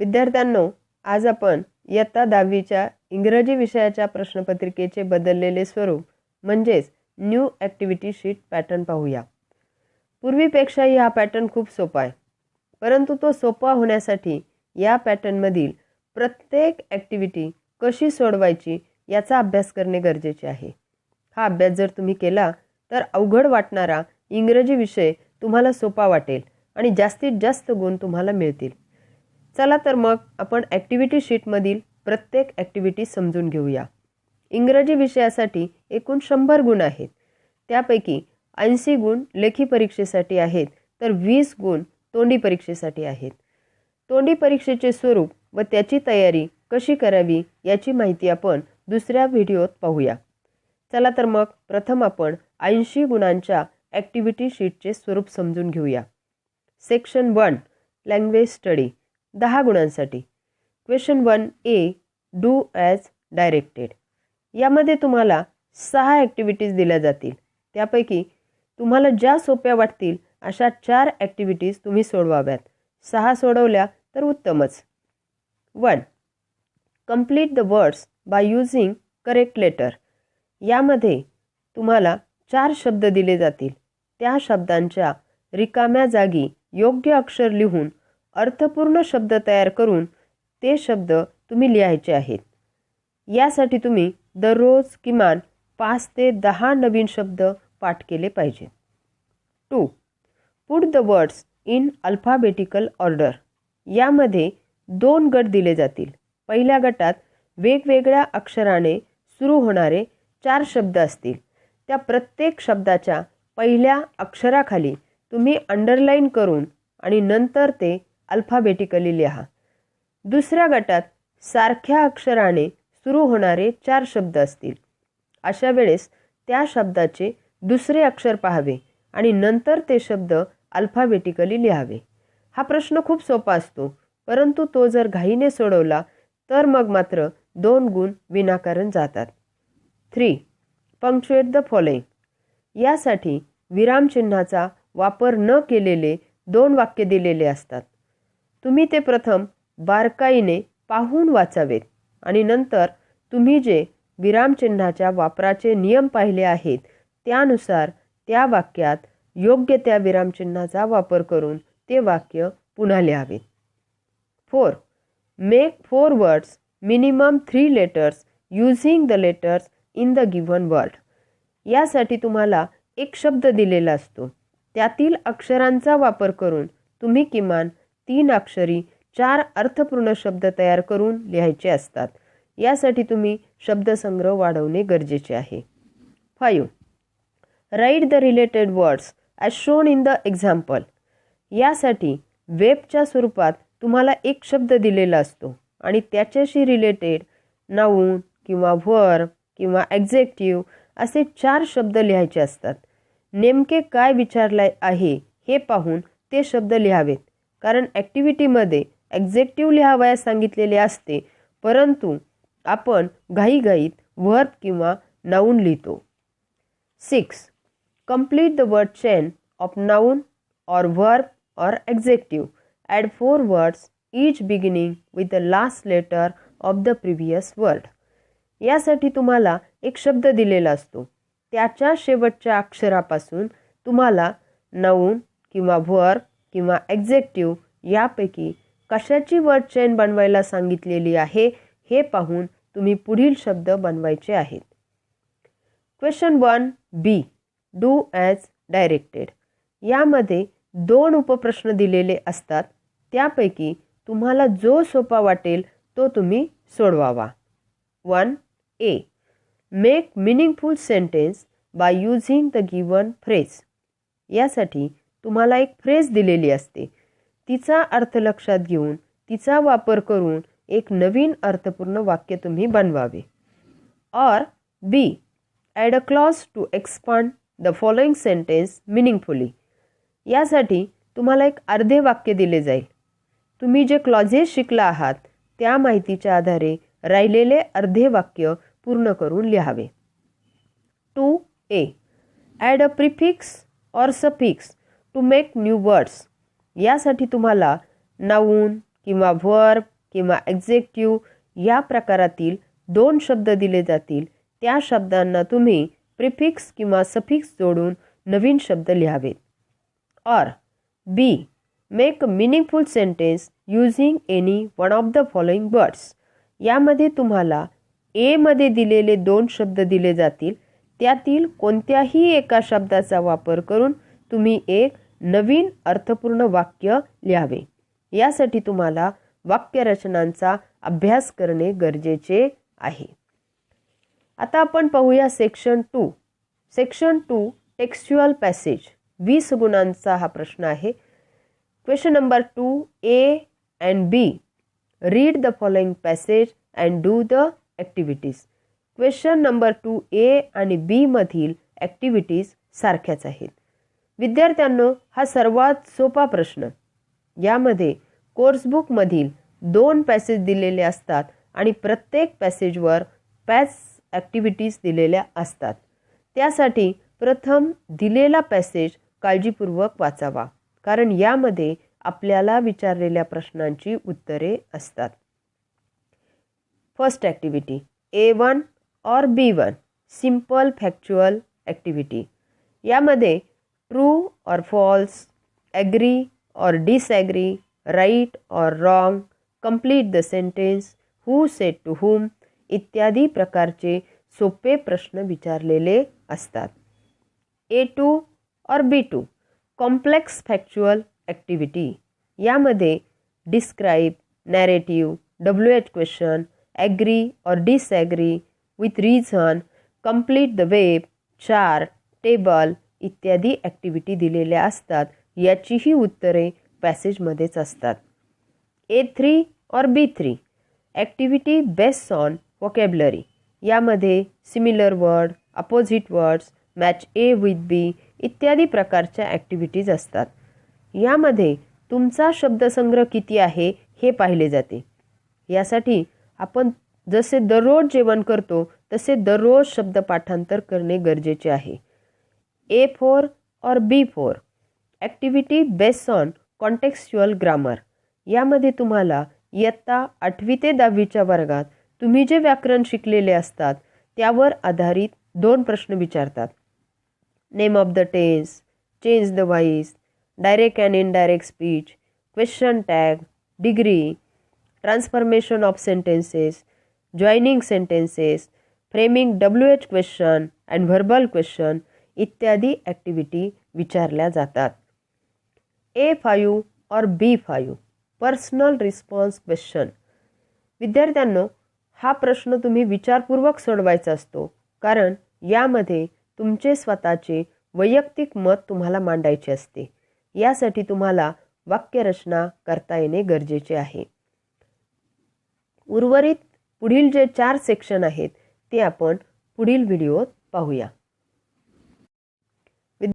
विद्यार्थ्यांनो, आज आपण इयत्ता 10वीच्या इंग्रजी विषयाच्या प्रश्नपत्रिकेचे बदललेले स्वरूप म्हणजेच न्यू ॲक्टिव्हिटी शीट पॅटर्न पाहूया. पूर्वीपेक्षाही हा पॅटर्न खूप सोपा आहे, परंतु तो सोपा होण्यासाठी या पॅटर्नमधील प्रत्येक ॲक्टिव्हिटी कशी सोडवायची याचा अभ्यास करणे गरजेचे आहे. हा अभ्यास जर तुम्ही केला तर अवघड वाटणारा इंग्रजी विषय तुम्हाला सोपा वाटेल आणि जास्तीत जास्त गुण तुम्हाला मिळतील. चला तर मग आपण ॲक्टिव्हिटी शीटमधील प्रत्येक ॲक्टिव्हिटी समजून घेऊया. इंग्रजी विषयासाठी एकूण 100 गुण आहेत. त्यापैकी 80 गुण लेखी परीक्षेसाठी आहेत, तर 20 गुण तोंडी परीक्षेसाठी आहेत. तोंडी परीक्षेचे स्वरूप व त्याची तयारी कशी करावी याची माहिती आपण दुसऱ्या व्हिडिओत पाहूया. चला तर मग प्रथम आपण 80 गुणांच्या ॲक्टिव्हिटी शीटचे स्वरूप समजून घेऊया. सेक्शन 1 लँग्वेज स्टडी 10 गुणांसाठी. Question 1A do as directed. यामध्ये तुम्हाला 6 ॲक्टिव्हिटीज दिल्या जातील. त्यापैकी तुम्हाला ज्या सोप्या वाटतील अशा 4 ॲक्टिव्हिटीज तुम्ही सोडवाव्यात. 6 सोडवल्या तर उत्तमच. 1. Complete the words by using correct letter. यामध्ये तुम्हाला 4 शब्द दिले जातील. त्या शब्दांच्या रिकाम्या जागी योग्य अक्षर लिहून अर्थपूर्ण शब्द तयार करून ते शब्द तुम्ही लिहायचे आहेत. यासाठी तुम्ही दररोज किमान 5 ते 10 नवीन शब्द पाठ केले पाहिजे. 2. Put the words in alphabetical order. यामध्ये 2 गट दिले जातील. पहिल्या गटात वेगवेगळ्या अक्षराने सुरू होणारे 4 शब्द असतील. त्या प्रत्येक शब्दाच्या पहिल्या अक्षराखाली तुम्ही अंडरलाईन करून आणि नंतर ते अल्फाबेटिकली लिहा. दुसऱ्या गटात सारख्या अक्षराने सुरू होणारे 4 शब्द असतील. अशा वेळेस त्या शब्दाचे दुसरे अक्षर पाहावे आणि नंतर ते शब्द अल्फाबेटिकली लिहावे. हा प्रश्न खूप सोपा असतो, परंतु तो जर घाईने सोडवला तर मग मात्र 2 गुण विनाकारण जातात. 3. Punctuate the following. यासाठी विरामचिन्हाचा वापर न केलेले 2 वाक्य दिलेले असतात. तुम्ही ते प्रथम बारकाईने पाहून वाचावेत आणि नंतर तुम्ही जे विरामचिन्हाच्या वापराचे नियम पाहिले आहेत त्यानुसार त्या वाक्यात योग्य त्या विरामचिन्हाचा वापर करून ते वाक्य पुन्हा लिहावे. 4. Make 4 words minimum 3 letters using the letters in the given word. यासाठी तुम्हाला एक शब्द दिलेला असतो. त्यातील अक्षरांचा वापर करून तुम्ही किमान 3 अक्षरी 4 अर्थपूर्ण शब्द तयार करून लिहायचे असतात. यासाठी तुम्ही शब्दसंग्रह वाढवणे गरजेचे आहे. 5. Write the related words as shown in the example. यासाठी वेबच्या स्वरूपात तुम्हाला एक शब्द दिलेला असतो आणि त्याच्याशी रिलेटेड नाऊन किंवा व्हर्ब किंवा ॲडजेक्टिव्ह असे 4 शब्द लिहायचे असतात. नेमके काय विचारले आहे हे पाहून ते शब्द लिहावेत, कारण ॲक्टिव्हिटीमध्ये ॲडजेक्टिव्ह लिहावयास सांगितलेले असते, परंतु आपण घाईघाईत व्हर्ब किंवा नाऊन लिहितो. 6. Complete the word chain of noun or verb or adjective. Add 4 words each beginning with the last letter of the previous word. यासाठी तुम्हाला एक शब्द दिलेला असतो. त्याच्या शेवटच्या अक्षरापासून तुम्हाला नाऊन किंवा व्हर्ब किंवा ॲडजेक्टिव्ह यापैकी कशाची वर्ड चेन बनवायला सांगितलेली आहे हे पाहून तुम्ही पुढील शब्द बनवायचे आहेत. Question 1B do as directed. यामध्ये 2 उपप्रश्न दिलेले असतात. त्यापैकी तुम्हाला जो सोपा वाटेल तो तुम्ही सोडवावा. 1A make meaningful sentence by using the given phrase. यासाठी तुम्हाला एक फ्रेज दिलेली असते. तिचा अर्थ लक्षात घेऊन तिचा वापर करून एक नवीन अर्थपूर्ण वाक्य तुम्ही बनवावे. Or B add a clause to expand the following sentence meaningfully. यासाठी तुम्हाला एक अर्धे वाक्य दिले जाईल. तुम्ही जे क्लॉजेस शिकला आहात त्या माहितीच्या आधारे राहिलेले अर्धे वाक्य पूर्ण करून लिहावे. 2A add a prefix or suffix to make new words. यासाठी तुम्हाला नाऊन किंवा व्हर्ब किंवा ॲडजेक्टिव्ह या प्रकारातील 2 शब्द दिले जातील, त्या शब्दांना तुम्ही प्रिफिक्स किंवा सफिक्स जोडून नवीन शब्द लिहावेत. Or B, make a meaningful sentence using any one of the following words. यामध्ये तुम्हाला ए मध्ये दिलेले 2 शब्द दिले जातील, त्यातील कोणत्याही एका शब्दाचा वापर करून तुम्ही एक नवीन अर्थपूर्ण वाक्य लिहावे. यासाठी तुम्हाला वाक्यरचनांचा अभ्यास करणे गरजेचे आहे. आता आपण पाहूया सेक्शन 2. Section 2 textual passage. 20 गुणांचा हा प्रश्न आहे. Question number 2 A and B. Read the following passage and do the activities. Question number 2 A आणि B मधील ॲक्टिव्हिटीज सारख्याच आहेत. विद्यार्थ्यांनो, हा सर्वात सोपा प्रश्न. यामध्ये कोर्सबुकमधील 2 पॅसेज दिलेले असतात आणि प्रत्येक पॅसेजवर 5 ॲक्टिव्हिटीज दिलेल्या असतात. त्यासाठी प्रथम दिलेला पॅसेज काळजीपूर्वक वाचावा, कारण यामध्ये आपल्याला विचारलेल्या प्रश्नांची उत्तरे असतात. First activity A1 or B1 simple factual activity. यामध्ये true or false, agree or disagree, right or wrong, complete the sentence, who said to whom इत्यादी प्रकारचे सोपे प्रश्न विचारलेले असतात. A2 or B2 complex factual activity. यामध्ये describe, narrative, WH question, agree or disagree with reason, complete the web, chart, table इत्यादी activity दिलेल्या असतात. याचीही उत्तरे पॅसेजमध्येच असतात. A3 or B3 activity based on vocabulary. यामध्ये similar word, opposite words, match A with B इत्यादी प्रकारच्या ॲक्टिव्हिटीज असतात. यामध्ये तुमचा शब्दसंग्रह किती आहे हे पाहिले जाते. यासाठी आपण जसे दररोज जेवण करतो तसे दररोज शब्द पाठांतर करणे गरजेचे आहे. A4 or B4 activity based on contextual grammar. यामध्ये तुम्हाला इयत्ता 8वी ते 10वीच्या वर्गात तुम्ही जे व्याकरण शिकलेले असतात त्यावर आधारित 2 प्रश्न विचारतात. Name of the tense, change the voice, direct and indirect speech, question tag, degree, transformation of sentences, joining sentences, framing WH question and verbal question इत्यादी ॲक्टिव्हिटी विचारल्या जातात. A5 और B5 पर्सनल रिस्पॉन्स क्वेश्चन. विद्यार्थ्यांनो, हा प्रश्न तुम्ही विचारपूर्वक सोडवायचा असतो, कारण यामध्ये तुमचे स्वतःचे वैयक्तिक मत तुम्हाला मांडायचे असते. यासाठी तुम्हाला वाक्यरचना करता येणे गरजेचे आहे. उर्वरित पुढील जे 4 सेक्शन आहेत ते आपण पुढील व्हिडिओत पाहूया.